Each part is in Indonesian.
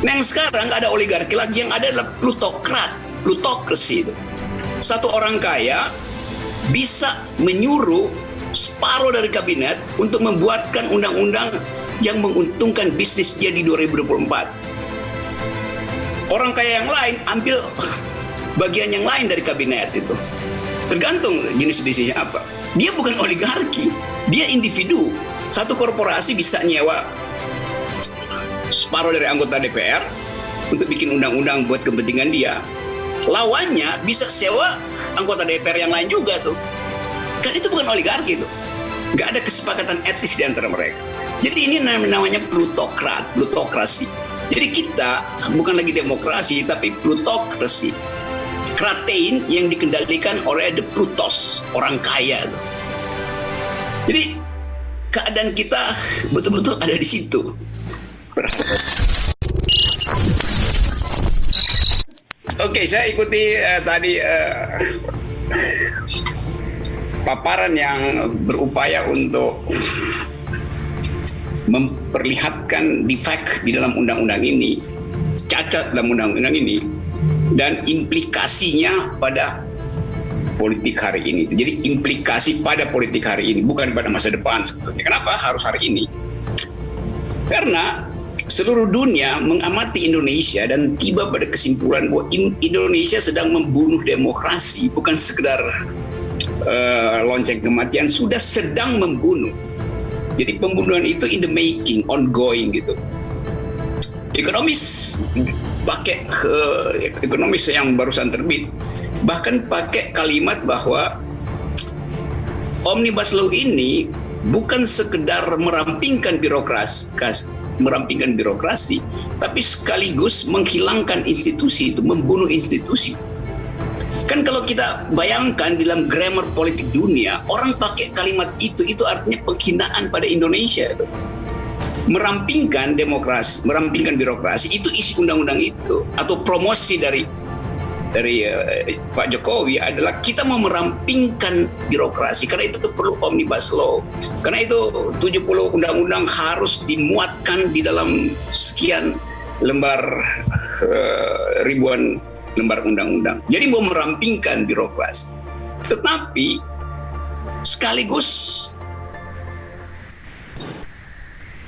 Nah, yang sekarang ada oligarki lagi, yang ada adalah plutokrasi itu. Satu orang kaya bisa menyuruh separuh dari kabinet untuk membuatkan undang-undang yang menguntungkan bisnis dia di 2024. Orang kaya yang lain ambil bagian yang lain dari kabinet itu. Tergantung jenis bisnisnya apa. Dia bukan oligarki, dia individu. Satu korporasi bisa nyewa separuh dari anggota DPR untuk bikin undang-undang buat kepentingan dia. Lawannya bisa sewa anggota DPR yang lain juga tuh. Kan itu bukan oligarki tuh. Nggak ada kesepakatan etis di antara mereka. Jadi ini namanya plutokrasi. Jadi kita bukan lagi demokrasi, tapi plutokrasi. Kratein yang dikendalikan oleh the Plutos, orang kaya tuh. Jadi keadaan kita betul-betul ada di situ. Oke, saya ikuti tadi paparan yang berupaya untuk memperlihatkan defect di dalam undang-undang ini, cacat dalam undang-undang ini, dan implikasinya pada politik hari ini. Jadi implikasi pada politik hari ini, bukan pada masa depan sebetulnya. Kenapa harus hari ini? Karena seluruh dunia mengamati Indonesia dan tiba pada kesimpulan bahwa Indonesia sedang membunuh demokrasi, bukan sekedar lonceng kematian, sudah sedang membunuh. Jadi pembunuhan itu in the making, ongoing gitu. Ekonomis pakai ekonomis yang barusan terbit bahkan pakai kalimat bahwa Omnibus Law ini bukan sekedar merampingkan birokrasi, tapi sekaligus menghilangkan institusi itu, membunuh institusi. Kan kalau kita bayangkan dalam grammar politik dunia, orang pakai kalimat itu artinya penghinaan pada Indonesia. Merampingkan demokrasi, merampingkan birokrasi, itu isi undang-undang itu. Atau promosi dari Pak Jokowi adalah kita mau merampingkan birokrasi, karena itu perlu Omnibus Law. Karena itu 70 undang-undang harus dimuatkan di dalam sekian lembar, ribuan lembar undang-undang. Jadi mau merampingkan birokrasi. Tetapi sekaligus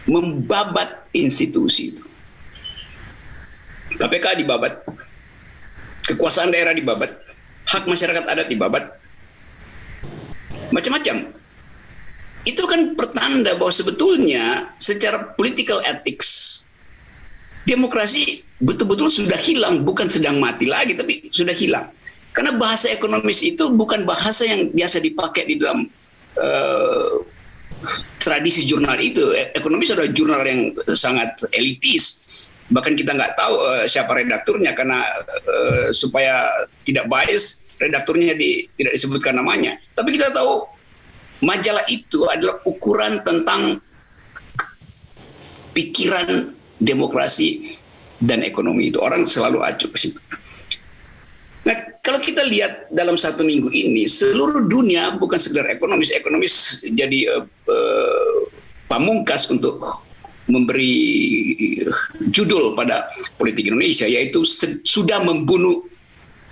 membabat institusi itu. KPK dibabat, kekuasaan daerah dibabat, hak masyarakat adat dibabat, macam-macam. Itu kan pertanda bahwa sebetulnya secara political ethics, demokrasi betul-betul sudah hilang, bukan sedang mati lagi, tapi sudah hilang. Karena bahasa ekonomis itu bukan bahasa yang biasa dipakai di dalam tradisi jurnal itu. Ekonomis adalah jurnal yang sangat elitis. Bahkan kita nggak tahu siapa redakturnya, karena supaya tidak bias, redakturnya tidak disebutkan namanya. Tapi kita tahu majalah itu adalah ukuran tentang pikiran demokrasi dan ekonomi itu. Orang selalu acuh ke situ. Nah, kalau kita lihat dalam satu minggu ini, seluruh dunia bukan sekedar ekonomis jadi pamungkas untuk memberi judul pada politik Indonesia, yaitu sudah membunuh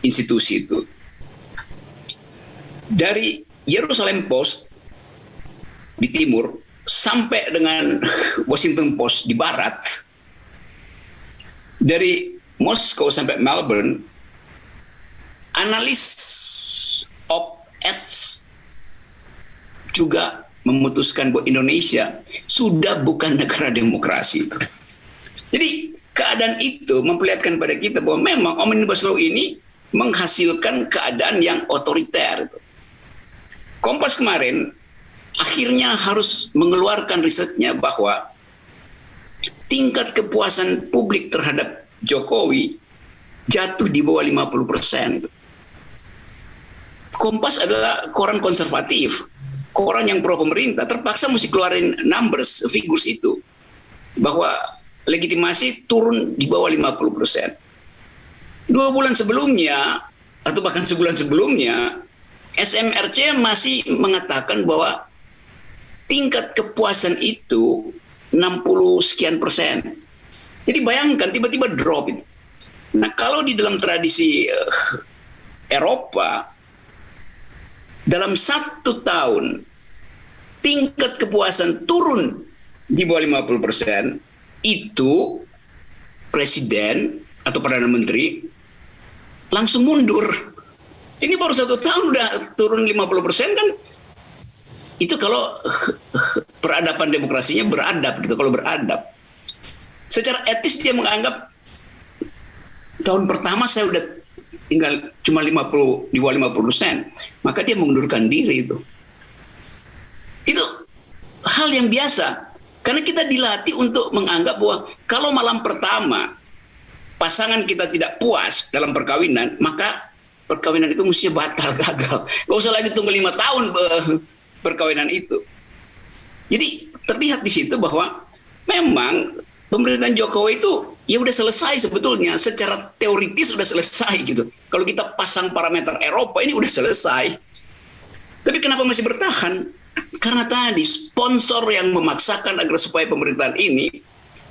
institusi itu. Dari Jerusalem Post di timur sampai dengan Washington Post di barat, dari Moskow sampai Melbourne, analis op-eds juga memutuskan bahwa Indonesia sudah bukan negara demokrasi itu. Jadi keadaan itu memperlihatkan pada kita bahwa memang Omnibus Law ini menghasilkan keadaan yang otoriter. Kompas kemarin akhirnya harus mengeluarkan risetnya bahwa tingkat kepuasan publik terhadap Jokowi jatuh di bawah 50%. Kompas adalah koran konservatif, koran yang pro pemerintah, terpaksa mesti keluarin numbers, figures itu, bahwa legitimasi turun di bawah 50%. 2 bulan sebelumnya, atau bahkan sebulan sebelumnya, SMRC masih mengatakan bahwa tingkat kepuasan itu 60 sekian persen. Jadi bayangkan tiba-tiba drop itu. Nah, kalau di dalam tradisi Eropa, dalam 1 tahun tingkat kepuasan turun di bawah 50%, itu presiden atau perdana menteri langsung mundur. Ini baru 1 tahun udah turun 50% kan? Itu kalau peradaban demokrasinya beradab gitu, kalau beradab. Secara etis dia menganggap tahun pertama saya udah tinggal cuma 50, di bawah 50%, maka dia mengundurkan diri itu. Itu hal yang biasa, karena kita dilatih untuk menganggap bahwa kalau malam pertama pasangan kita tidak puas dalam perkawinan, maka perkawinan itu mesti batal, gagal. Gak usah lagi tunggu 5 tahun perkawinan itu. Jadi terlihat di situ bahwa memang pemerintahan Jokowi itu ya udah selesai sebetulnya, secara teoritis udah selesai gitu. Kalau kita pasang parameter Eropa ini udah selesai. Tapi kenapa masih bertahan? Karena tadi sponsor yang memaksakan agar supaya pemerintahan ini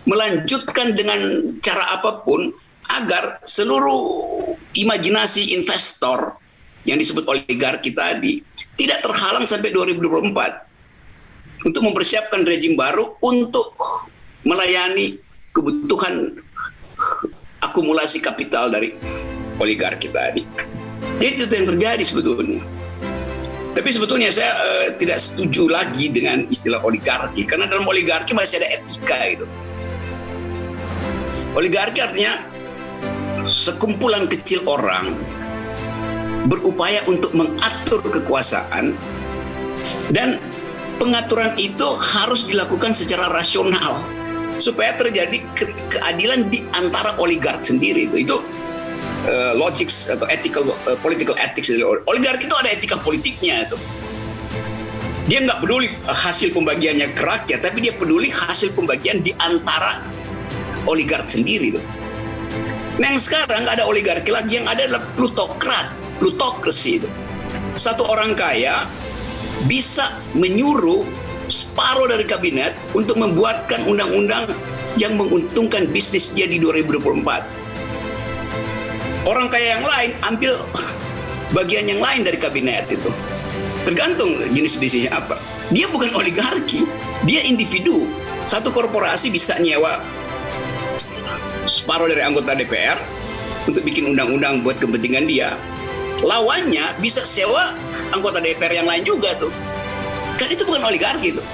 melanjutkan dengan cara apapun agar seluruh imajinasi investor yang disebut oligarki tadi tidak terhalang sampai 2024 untuk mempersiapkan rejim baru untuk melayani kebutuhan akumulasi kapital dari oligarki tadi. Jadi itu yang terjadi sebetulnya. Tapi sebetulnya saya tidak setuju lagi dengan istilah oligarki, karena dalam oligarki masih ada etika gitu. Oligarki artinya sekumpulan kecil orang berupaya untuk mengatur kekuasaan, dan pengaturan itu harus dilakukan secara rasional supaya terjadi keadilan di antara oligark sendiri. Itu logics atau political ethics. Oligarki itu ada etika politiknya itu. Dia nggak peduli hasil pembagiannya ke rakyat, tapi dia peduli hasil pembagian di antara oligark sendiri itu. Nah, yang sekarang nggak ada oligarki lagi, yang ada adalah plutokrasi itu. Satu orang kaya bisa menyuruh separuh dari kabinet untuk membuatkan undang-undang yang menguntungkan bisnis dia di 2024. Orang kaya yang lain ambil bagian yang lain dari kabinet itu. Tergantung jenis bisnisnya apa. Dia bukan oligarki, dia individu. Satu korporasi bisa nyewa separuh dari anggota DPR untuk bikin undang-undang buat kepentingan dia. Lawannya bisa sewa anggota DPR yang lain juga tuh. Kan itu bukan oligarki tuh.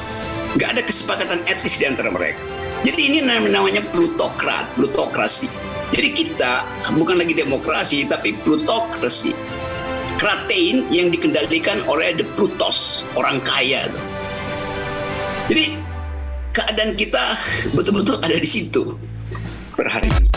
Nggak ada kesepakatan etis di antara mereka. Jadi ini namanya plutokrasi. Jadi kita bukan lagi demokrasi, tapi plutokrasi. Kratein yang dikendalikan oleh the Plutos, orang kaya. Jadi keadaan kita betul-betul ada di situ per hari ini.